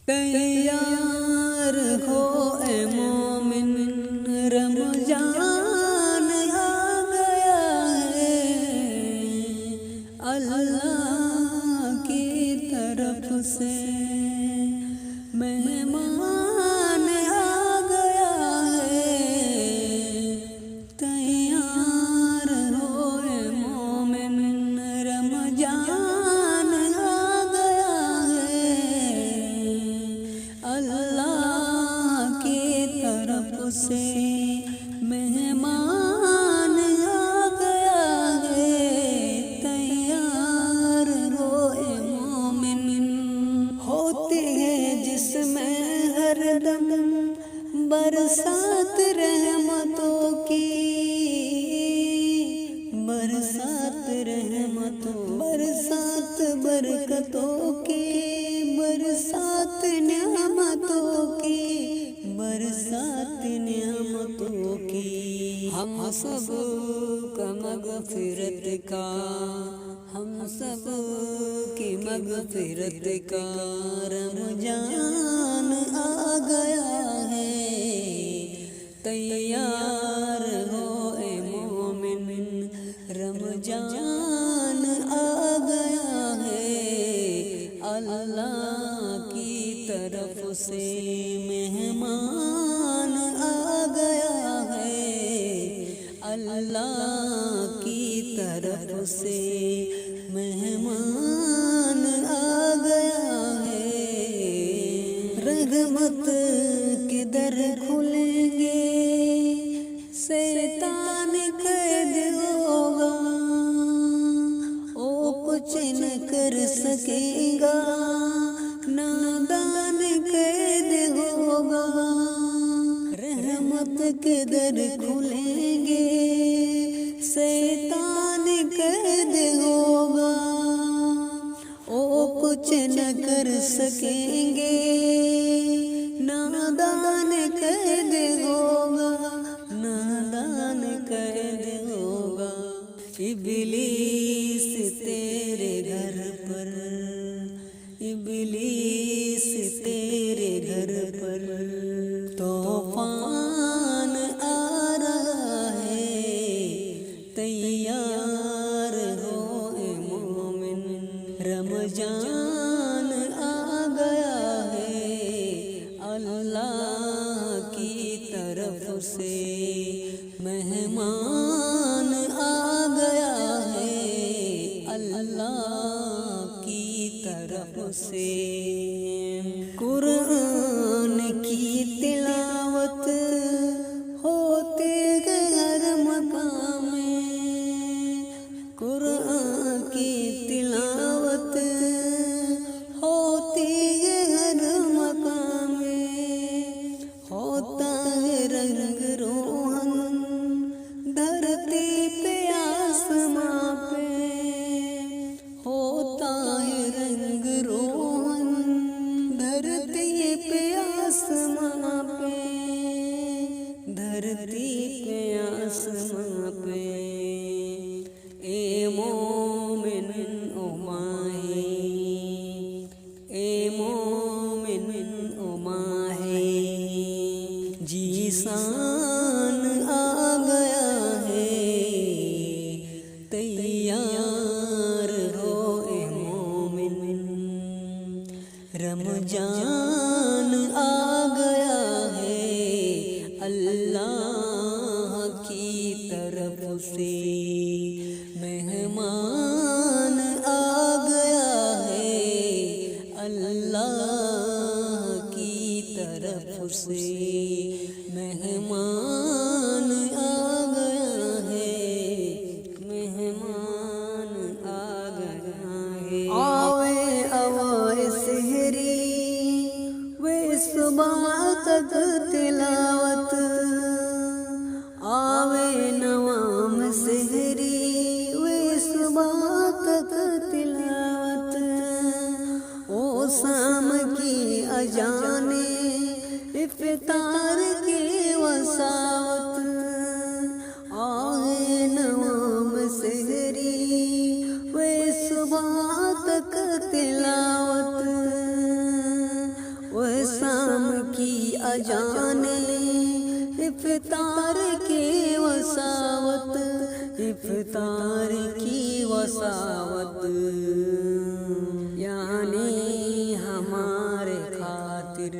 तैयार हो ए मोमिन, रमजान आ गया है। अल्लाह की तरफ से मेहमान आ गया है। तैयार हो ए मोमिन, रमजान आ गया है। अल्लाह की तरफ से मेहमान आ गया है। तैयार हो ए मोमिन, होती है जिसमें हरदम बरसात रहमतों की, बरसात रहमतों, बरसात बरकतों की, बरसात नियामतों की, बरसात नियामतों की। हम सब का मगफिरत का, हम सब की मगफिरत का रमजान आ गया है। तैयार हो ए मोमिन, रमजान आ गया है। अल्लाह की तरफ से मेहमान आ गया है। अल्लाह की तरफ से मेहमान आ गया है। रहमत के दर खुलेंगे, शैतान कैद होगा, ओ कुछ न कर सकेगा, नादान कैद होगा। रहमत के दर खुलेंगे, शैतान कैद होगा, ओ कुछ न कर सकेंगे, नादान कैद होगा, नादान कैद होगा। इब्लीस तेरे घर पर, इब्लीस तेरे घर पर तूफान आ रहा है। तैयार हो ए मोमिन, रमजान आ गया है। अल्लाह की तरफ से मेहमान आ गया है। अल्लाह की तरफ से कुरान की तिलावत होते हर मकाम में, कुरान की तिलावत होती है हर मकाम में। होता है रंग रोहन धरती पे आसमां पे, होता है रंग रोहन धरती पे आसमां पे, धरती पे आसमां पे। ए मोमिन ओ माहे, ए मोमिन ओ माहे, जीसान आ गया है। तैयार हो ए मोमिन, रमजान आ गया है। अल्लाह की तरफ से मेहमान आ गया है। अल्लाह की तरफ से मेहमान आ गया है। मेहमान आ गया है। आवे आवे सहरी वे सुबह तक तिलावत, आवे नवाम सहरी वे सुबह तक तिलावत। ओ शाम की अजाने इफ्तार की वसावत, आए नवाम सहरी वे सुबह तक तिलावत। की अजाने इफ्तार के वसावत, इफ्तार की वसावत, यानी हमारे खातिर